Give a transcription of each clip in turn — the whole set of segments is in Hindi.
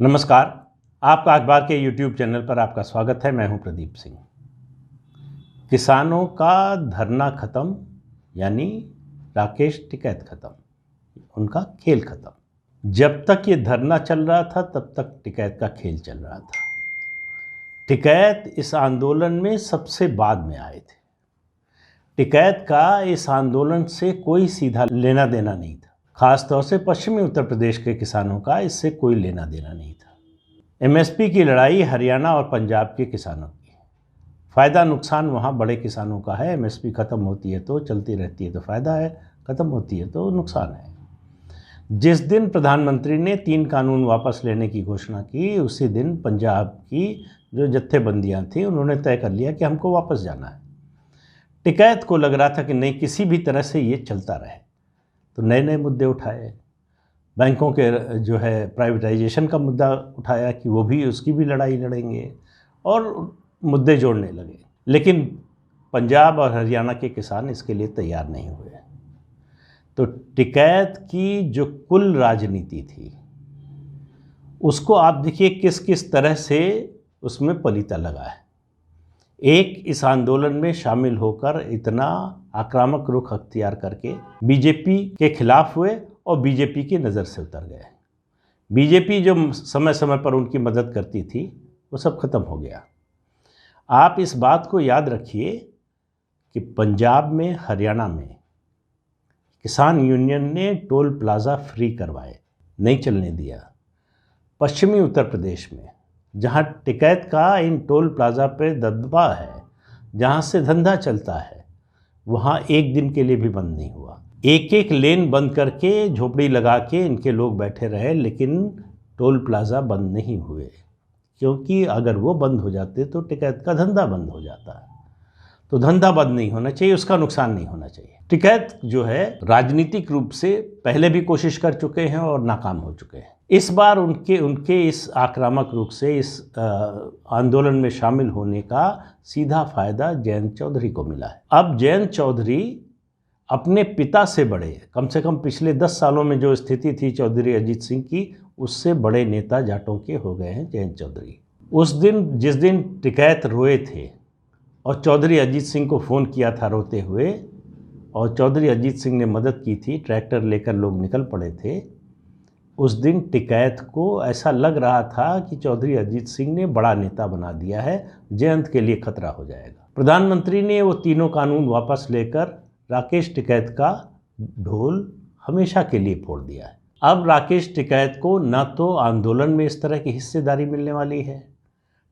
नमस्कार। आपका अखबार के YouTube चैनल पर आपका स्वागत है। मैं हूं प्रदीप सिंह। किसानों का धरना खत्म, यानी राकेश टिकैत खत्म, उनका खेल खत्म। जब तक ये धरना चल रहा था तब तक टिकैत का खेल चल रहा था। टिकैत इस आंदोलन में सबसे बाद में आए थे। टिकैत का इस आंदोलन से कोई सीधा लेना देना नहीं था। खासतौर से पश्चिमी उत्तर प्रदेश के किसानों का इससे कोई लेना देना नहीं था। एमएसपी की लड़ाई हरियाणा और पंजाब के किसानों की है। फ़ायदा नुकसान वहाँ बड़े किसानों का है। एमएसपी ख़त्म होती है तो चलती रहती है तो फ़ायदा है, ख़त्म होती है तो नुकसान है। जिस दिन प्रधानमंत्री ने 3 कानून वापस लेने की घोषणा की, उसी दिन पंजाब की जो जत्थेबंदियाँ थीं उन्होंने तय कर लिया कि हमको वापस जाना है। टिकैत को लग रहा था कि नहीं, किसी भी तरह से ये चलता रहे, तो नए नए मुद्दे उठाए। बैंकों के जो है प्राइवेटाइजेशन का मुद्दा उठाया कि वो भी, उसकी भी लड़ाई लड़ेंगे, और मुद्दे जोड़ने लगे। लेकिन पंजाब और हरियाणा के किसान इसके लिए तैयार नहीं हुए। तो टिकैत की जो कुल राजनीति थी उसको आप देखिए किस किस तरह से उसमें पलीता लगा है। एक, इस आंदोलन में शामिल होकर इतना आक्रामक रुख अख्तियार करके बीजेपी के खिलाफ हुए और बीजेपी की नज़र से उतर गए। बीजेपी जो समय समय पर उनकी मदद करती थी वो सब खत्म हो गया। आप इस बात को याद रखिए कि पंजाब में, हरियाणा में किसान यूनियन ने टोल प्लाज़ा फ्री करवाए, नहीं चलने दिया। पश्चिमी उत्तर प्रदेश में जहाँ टिकैत का इन टोल प्लाज़ा पे दबदबा है, जहाँ से धंधा चलता है, वहाँ एक दिन के लिए भी बंद नहीं हुआ। एक एक लेन बंद करके झोपड़ी लगा के इनके लोग बैठे रहे, लेकिन टोल प्लाज़ा बंद नहीं हुए, क्योंकि अगर वो बंद हो जाते तो टिकैत का धंधा बंद हो जाता। तो धंधा बंद नहीं होना चाहिए, उसका नुकसान नहीं होना चाहिए। टिकैत जो है राजनीतिक रूप से पहले भी कोशिश कर चुके हैं और नाकाम हो चुके हैं। इस बार उनके इस आक्रामक रूप से इस आंदोलन में शामिल होने का सीधा फायदा जयंत चौधरी को मिला है। अब जयंत चौधरी अपने पिता से बड़े, कम से कम पिछले 10 सालों में जो स्थिति थी चौधरी अजीत सिंह की, उससे बड़े नेता जाटों के हो गए हैं जयंत चौधरी। उस दिन, जिस दिन टिकैत रोए थे और चौधरी अजीत सिंह को फ़ोन किया था रोते हुए, और चौधरी अजीत सिंह ने मदद की थी, ट्रैक्टर लेकर लोग निकल पड़े थे, उस दिन टिकैत को ऐसा लग रहा था कि चौधरी अजीत सिंह ने बड़ा नेता बना दिया है, जयंत के लिए खतरा हो जाएगा। प्रधानमंत्री ने वो 3 कानून वापस लेकर राकेश टिकैत का ढोल हमेशा के लिए फोड़ दिया है। अब राकेश टिकैत को न तो आंदोलन में इस तरह की हिस्सेदारी मिलने वाली है,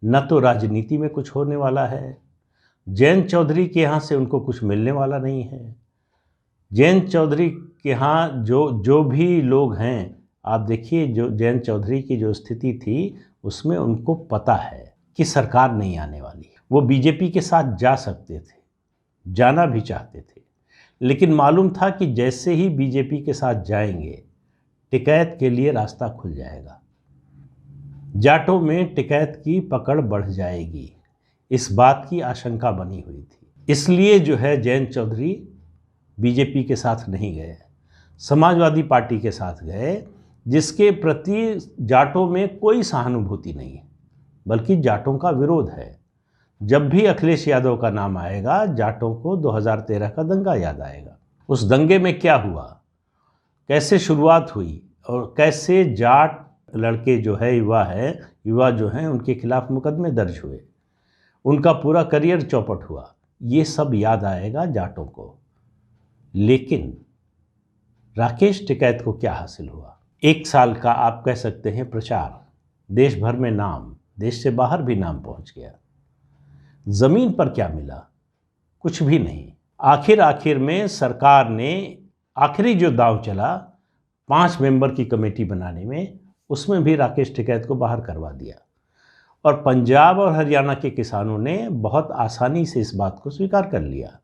न तो राजनीति में कुछ होने वाला है। जयंत चौधरी के यहाँ से उनको कुछ मिलने वाला नहीं है। जयंत चौधरी के यहाँ जो भी लोग हैं, आप देखिए, जो जयंत चौधरी की जो स्थिति थी उसमें उनको पता है कि सरकार नहीं आने वाली। वो बीजेपी के साथ जा सकते थे, जाना भी चाहते थे, लेकिन मालूम था कि जैसे ही बीजेपी के साथ जाएंगे टिकैत के लिए रास्ता खुल जाएगा, जाटों में टिकैत की पकड़ बढ़ जाएगी। इस बात की आशंका बनी हुई थी। इसलिए जो है जयंत चौधरी बीजेपी के साथ नहीं गए, समाजवादी पार्टी के साथ गए, जिसके प्रति जाटों में कोई सहानुभूति नहीं है, बल्कि जाटों का विरोध है। जब भी अखिलेश यादव का नाम आएगा, जाटों को 2013 का दंगा याद आएगा। उस दंगे में क्या हुआ, कैसे शुरुआत हुई, और कैसे जाट लड़के जो है, युवा जो हैं, उनके खिलाफ मुकदमे दर्ज हुए, उनका पूरा करियर चौपट हुआ, ये सब याद आएगा जाटों को। लेकिन राकेश टिकैत को क्या हासिल हुआ? 1 साल का आप कह सकते हैं प्रचार, देश भर में नाम, देश से बाहर भी नाम पहुंच गया। ज़मीन पर क्या मिला? कुछ भी नहीं। आखिर में सरकार ने आखिरी जो दांव चला 5 मेंबर की कमेटी बनाने में, उसमें भी राकेश टिकैत को बाहर करवा दिया। और पंजाब और हरियाणा के किसानों ने बहुत आसानी से इस बात को स्वीकार कर लिया।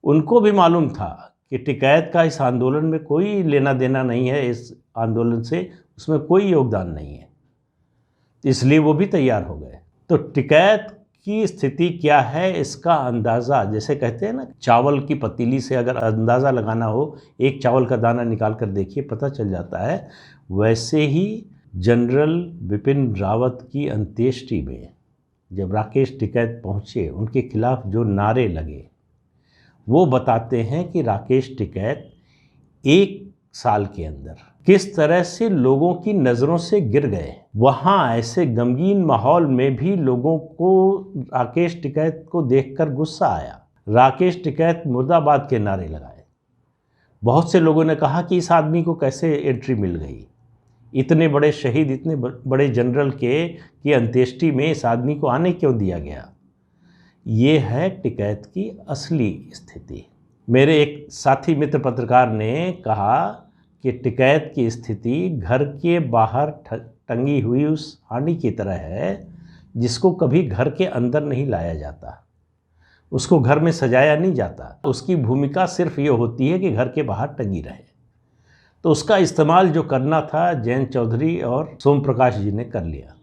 उनको भी मालूम था कि टिकैत का इस आंदोलन में कोई लेना देना नहीं है, इस आंदोलन से उसमें कोई योगदान नहीं है, इसलिए वो भी तैयार हो गए। तो टिकैत की स्थिति क्या है इसका अंदाज़ा, जैसे कहते हैं ना, चावल की पतीली से अगर अंदाज़ा लगाना हो, एक चावल का दाना निकाल कर देखिए, पता चल जाता है। वैसे ही जनरल बिपिन रावत की अंत्येष्टि में जब राकेश टिकैत पहुँचे, उनके खिलाफ जो नारे लगे वो बताते हैं कि राकेश टिकैत 1 साल के अंदर किस तरह से लोगों की नज़रों से गिर गए। वहाँ ऐसे गमगीन माहौल में भी लोगों को राकेश टिकैत को देखकर गुस्सा आया। राकेश टिकैत मुर्दाबाद के नारे लगाए। बहुत से लोगों ने कहा कि इस आदमी को कैसे एंट्री मिल गई, इतने बड़े शहीद, इतने बड़े जनरल की अंत्येष्टि में इस आदमी को आने क्यों दिया गया। ये है टिकैत की असली स्थिति। मेरे एक साथी मित्र पत्रकार ने कहा कि टिकैत की स्थिति घर के बाहर टंगी हुई उस हांडी की तरह है जिसको कभी घर के अंदर नहीं लाया जाता, उसको घर में सजाया नहीं जाता, उसकी भूमिका सिर्फ ये होती है कि घर के बाहर टंगी रहे। तो उसका इस्तेमाल जो करना था जयंत चौधरी और सोम प्रकाश जी ने कर लिया।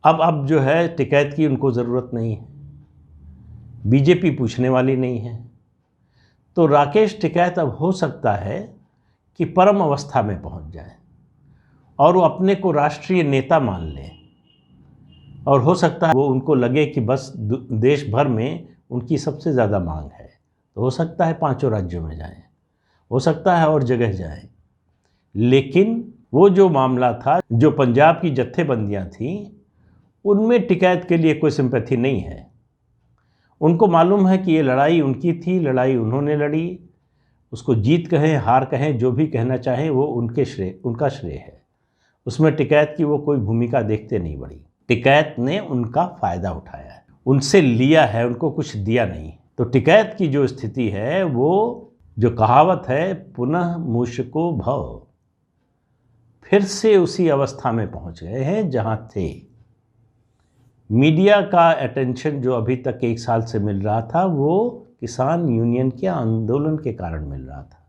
अब जो है टिकैत की उनको ज़रूरत नहीं है, बीजेपी पूछने वाली नहीं है। तो राकेश टिकैत अब हो सकता है कि परम अवस्था में पहुंच जाए और वो अपने को राष्ट्रीय नेता मान लें, और हो सकता है वो उनको लगे कि बस देश भर में उनकी सबसे ज़्यादा मांग है, तो हो सकता है 5 राज्यों में जाएं, हो सकता है और जगह जाएं। लेकिन वो जो मामला था, जो पंजाब की जत्थेबंदियां थीं, उनमें टिकैत के लिए कोई सिंपैथी नहीं है। उनको मालूम है कि ये लड़ाई उनकी थी, लड़ाई उन्होंने लड़ी, उसको जीत कहें हार कहें, जो भी कहना चाहें, वो उनका श्रेय है। उसमें टिकैत की वो कोई भूमिका देखते नहीं बड़ी। टिकैत ने उनका फ़ायदा उठाया है, उनसे लिया है, उनको कुछ दिया नहीं। तो टिकैत की जो स्थिति है, वो जो कहावत है पुनः मूषको भव, फिर से उसी अवस्था में पहुंच गए हैं जहां थे। मीडिया का अटेंशन जो अभी तक 1 साल से मिल रहा था, वो किसान यूनियन के आंदोलन के कारण मिल रहा था।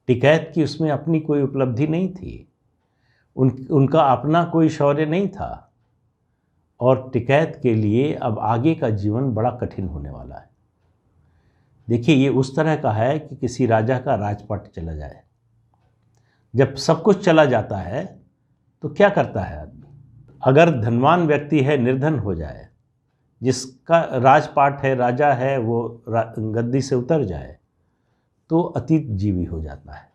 टिकैत की उसमें अपनी कोई उपलब्धि नहीं थी, उनका अपना कोई शौर्य नहीं था, और टिकैत के लिए अब आगे का जीवन बड़ा कठिन होने वाला है। देखिए, ये उस तरह का है कि किसी राजा का राजपाट चला जाए। जब सब कुछ चला जाता है तो क्या करता है आदमी? अगर धनवान व्यक्ति है, निर्धन हो जाए, जिसका राजपाट है, राजा है, वो गद्दी से उतर जाए, तो अतीत जीवी हो जाता है।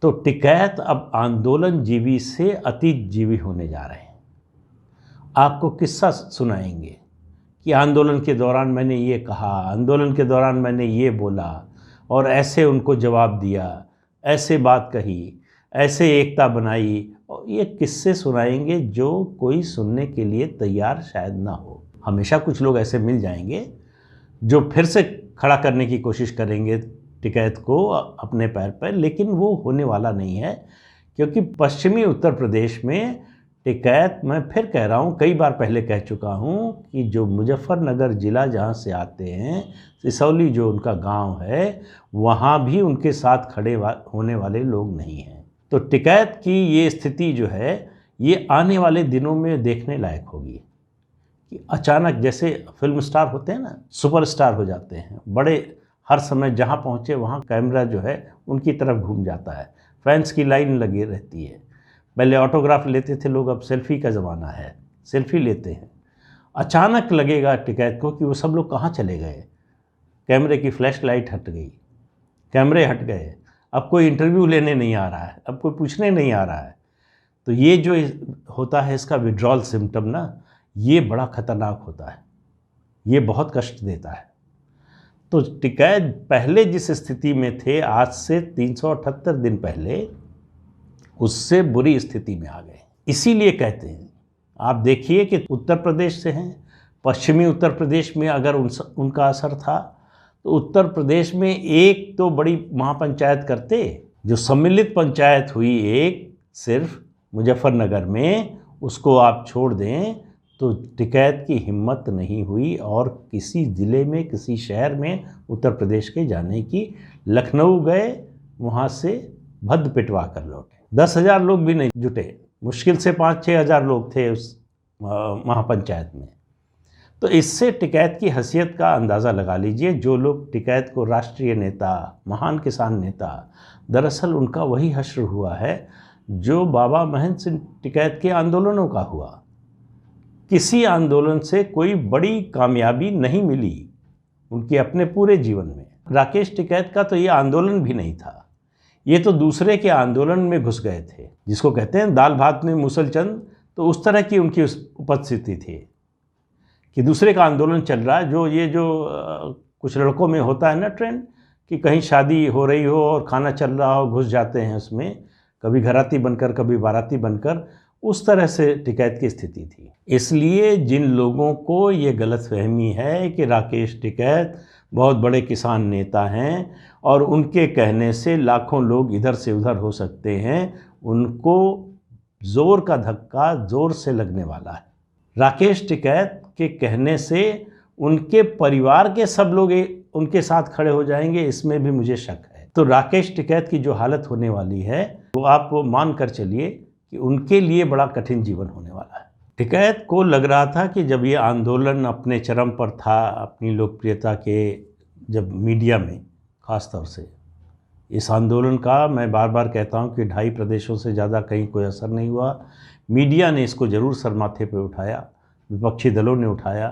तो टिकैत अब आंदोलन जीवी से अतीत जीवी होने जा रहे हैं। आपको किस्सा सुनाएंगे कि आंदोलन के दौरान मैंने ये कहा, आंदोलन के दौरान मैंने ये बोला, और ऐसे उनको जवाब दिया, ऐसे बात कही, ऐसे एकता बनाई, और ये किस्से सुनाएंगे जो कोई सुनने के लिए तैयार शायद ना हो। हमेशा कुछ लोग ऐसे मिल जाएंगे जो फिर से खड़ा करने की कोशिश करेंगे टिकैत को अपने पैर पर, लेकिन वो होने वाला नहीं है, क्योंकि पश्चिमी उत्तर प्रदेश में टिकैत, मैं फिर कह रहा हूँ, कई बार पहले कह चुका हूँ कि जो मुजफ्फरनगर ज़िला जहाँ से आते हैं, सिसौली जो उनका गांव है, वहाँ भी उनके साथ खड़े होने वाले लोग नहीं हैं। तो टिकैत की ये स्थिति जो है, ये आने वाले दिनों में देखने लायक होगी कि अचानक, जैसे फिल्म स्टार होते हैं ना, सुपरस्टार हो जाते हैं, बड़े, हर समय जहाँ पहुँचे वहाँ कैमरा जो है उनकी तरफ घूम जाता है, फैंस की लाइन लगी रहती है। पहले ऑटोग्राफ लेते थे लोग, अब सेल्फी का ज़माना है, सेल्फी लेते हैं। अचानक लगेगा टिकैत को कि वो सब लोग कहाँ चले गए, कैमरे की फ्लैश लाइट हट गई, कैमरे हट गए, अब कोई इंटरव्यू लेने नहीं आ रहा है, अब कोई पूछने नहीं आ रहा है। तो ये जो होता है, इसका विड्रॉल सिम्टम ना, ये बड़ा ख़तरनाक होता है, ये बहुत कष्ट देता है। तो टिकैत पहले जिस स्थिति में थे, आज से 378 दिन पहले, उससे बुरी स्थिति में आ गए। इसीलिए कहते हैं, आप देखिए कि उत्तर प्रदेश से हैं, पश्चिमी उत्तर प्रदेश में अगर उनका असर था, तो उत्तर प्रदेश में एक तो बड़ी महापंचायत करते, जो सम्मिलित पंचायत हुई एक सिर्फ मुजफ्फरनगर में, उसको आप छोड़ दें तो टिकैत की हिम्मत नहीं हुई और किसी ज़िले में, किसी शहर में उत्तर प्रदेश के जाने की। लखनऊ गए, वहाँ से भद्द पिटवा कर लौटे। 10,000 लोग भी नहीं जुटे, मुश्किल से 5-6 हज़ार लोग थे उस महापंचायत में। तो इससे टिकैत की हैसियत का अंदाज़ा लगा लीजिए। जो लोग टिकैत को राष्ट्रीय नेता, महान किसान नेता, दरअसल उनका वही हश्र हुआ है जो बाबा महेंद्र सिंह टिकैत के आंदोलनों का हुआ। किसी आंदोलन से कोई बड़ी कामयाबी नहीं मिली उनके अपने पूरे जीवन में। राकेश टिकैत का तो ये आंदोलन भी नहीं था, ये तो दूसरे के आंदोलन में घुस गए थे, जिसको कहते हैं दाल भात में मूसलचंद। तो उस तरह की उनकी उपस्थिति थी कि दूसरे का आंदोलन चल रहा है। जो कुछ लड़कों में होता है ना ट्रेंड कि कहीं शादी हो रही हो और खाना चल रहा हो, घुस जाते हैं उसमें, कभी घराती बनकर कभी बाराती बनकर। उस तरह से टिकैत की स्थिति थी। इसलिए जिन लोगों को ये गलतफहमी है कि राकेश टिकैत बहुत बड़े किसान नेता हैं और उनके कहने से लाखों लोग इधर से उधर हो सकते हैं, उनको ज़ोर का धक्का ज़ोर से लगने वाला है। राकेश टिकैत के कहने से उनके परिवार के सब लोग उनके साथ खड़े हो जाएंगे, इसमें भी मुझे शक है। तो राकेश टिकैत की जो हालत होने वाली है वो आप मान कर चलिए कि उनके लिए बड़ा कठिन जीवन होने वाला है। टिकैत को लग रहा था कि जब ये आंदोलन अपने चरम पर था, अपनी लोकप्रियता के जब मीडिया में ख़ास तौर से, इस आंदोलन का मैं बार बार कहता हूँ कि 2.5 प्रदेशों से ज़्यादा कहीं कोई असर नहीं हुआ। मीडिया ने इसको ज़रूर सर माथे पे उठाया, विपक्षी दलों ने उठाया।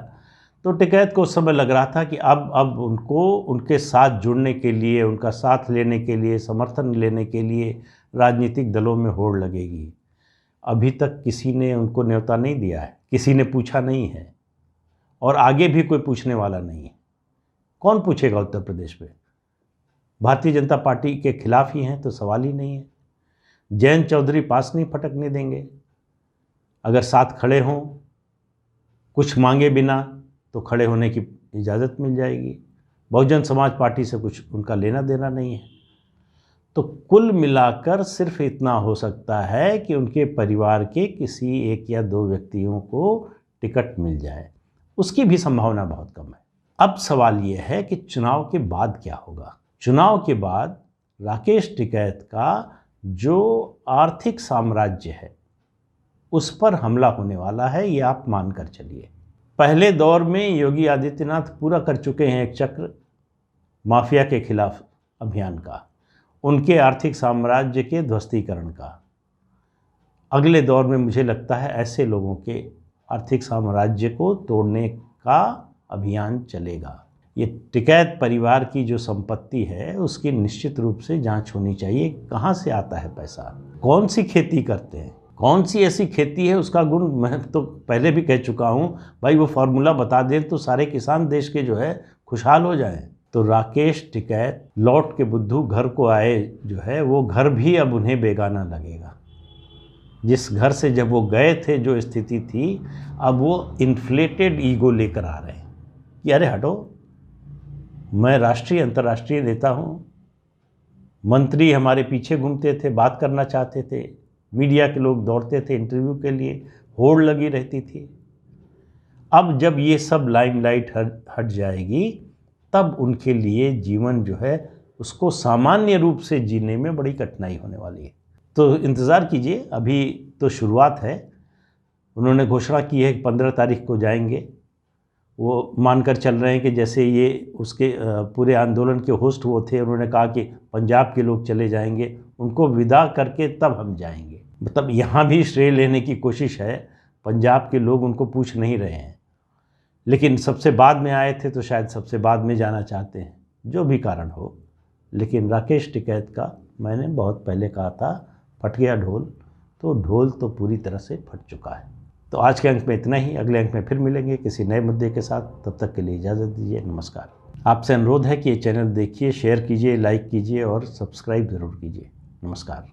तो टिकैत को उस समय लग रहा था कि अब उनको उनके साथ जुड़ने के लिए, उनका साथ लेने के लिए, समर्थन लेने के लिए राजनीतिक दलों में होड़ लगेगी। अभी तक किसी ने उनको न्योता नहीं दिया है, किसी ने पूछा नहीं है और आगे भी कोई पूछने वाला नहीं है। कौन पूछेगा उत्तर प्रदेश में? भारतीय जनता पार्टी के खिलाफ ही हैं तो सवाल ही नहीं है। जयंत चौधरी पास नहीं फटकने देंगे। अगर साथ खड़े हों, कुछ मांगे बिना, तो खड़े होने की इजाज़त मिल जाएगी। बहुजन समाज पार्टी से कुछ उनका लेना देना नहीं है। तो कुल मिलाकर सिर्फ इतना हो सकता है कि उनके परिवार के किसी 1 या 2 व्यक्तियों को टिकट मिल जाए, उसकी भी संभावना बहुत कम है। अब सवाल ये है कि चुनाव के बाद क्या होगा। चुनाव के बाद राकेश टिकैत का जो आर्थिक साम्राज्य है उस पर हमला होने वाला है, ये आप मान कर चलिए। पहले दौर में योगी आदित्यनाथ पूरा कर चुके हैं एक चक्र माफिया के खिलाफ अभियान का, उनके आर्थिक साम्राज्य के ध्वस्तीकरण का। अगले दौर में मुझे लगता है ऐसे लोगों के आर्थिक साम्राज्य को तोड़ने का अभियान चलेगा। ये टिकैत परिवार की जो संपत्ति है उसकी निश्चित रूप से जांच होनी चाहिए। कहाँ से आता है पैसा, कौन सी खेती करते हैं, कौन सी ऐसी खेती है उसका गुण। मैं तो पहले भी कह चुका हूँ भाई, वो फार्मूला बता दें तो सारे किसान देश के जो है खुशहाल हो जाएं। तो राकेश टिकैत लौट के बुद्धू घर को आए जो है, वो घर भी अब उन्हें बेगाना लगेगा। जिस घर से जब वो गए थे जो स्थिति थी, अब वो इन्फ्लेटेड ईगो लेकर आ रहे हैं कि अरे हटो, मैं राष्ट्रीय अंतर्राष्ट्रीय नेता हूँ। मंत्री हमारे पीछे घूमते थे, बात करना चाहते थे, मीडिया के लोग दौड़ते थे इंटरव्यू के लिए, होड़ लगी रहती थी। अब जब ये सब लाइमलाइट हट जाएगी तब उनके लिए जीवन जो है उसको सामान्य रूप से जीने में बड़ी कठिनाई होने वाली है। तो इंतज़ार कीजिए, अभी तो शुरुआत है। उन्होंने घोषणा की है कि 15 तारीख को जाएंगे। वो मानकर चल रहे हैं कि जैसे ये उसके पूरे आंदोलन के होस्ट वो थे, उन्होंने कहा कि पंजाब के लोग चले जाएंगे, उनको विदा करके तब हम जाएंगे। मतलब यहाँ भी श्रेय लेने की कोशिश है। पंजाब के लोग उनको पूछ नहीं रहे हैं, लेकिन सबसे बाद में आए थे तो शायद सबसे बाद में जाना चाहते हैं, जो भी कारण हो। लेकिन राकेश टिकैत का मैंने बहुत पहले कहा था, फट गया ढोल, तो ढोल तो पूरी तरह से फट चुका है। तो आज के अंक में इतना ही। अगले अंक में फिर मिलेंगे किसी नए मुद्दे के साथ। तब तक के लिए इजाज़त दीजिए। नमस्कार। आपसे अनुरोध है कि ये चैनल देखिए, शेयर कीजिए, लाइक कीजिए और सब्सक्राइब ज़रूर कीजिए। नमस्कार।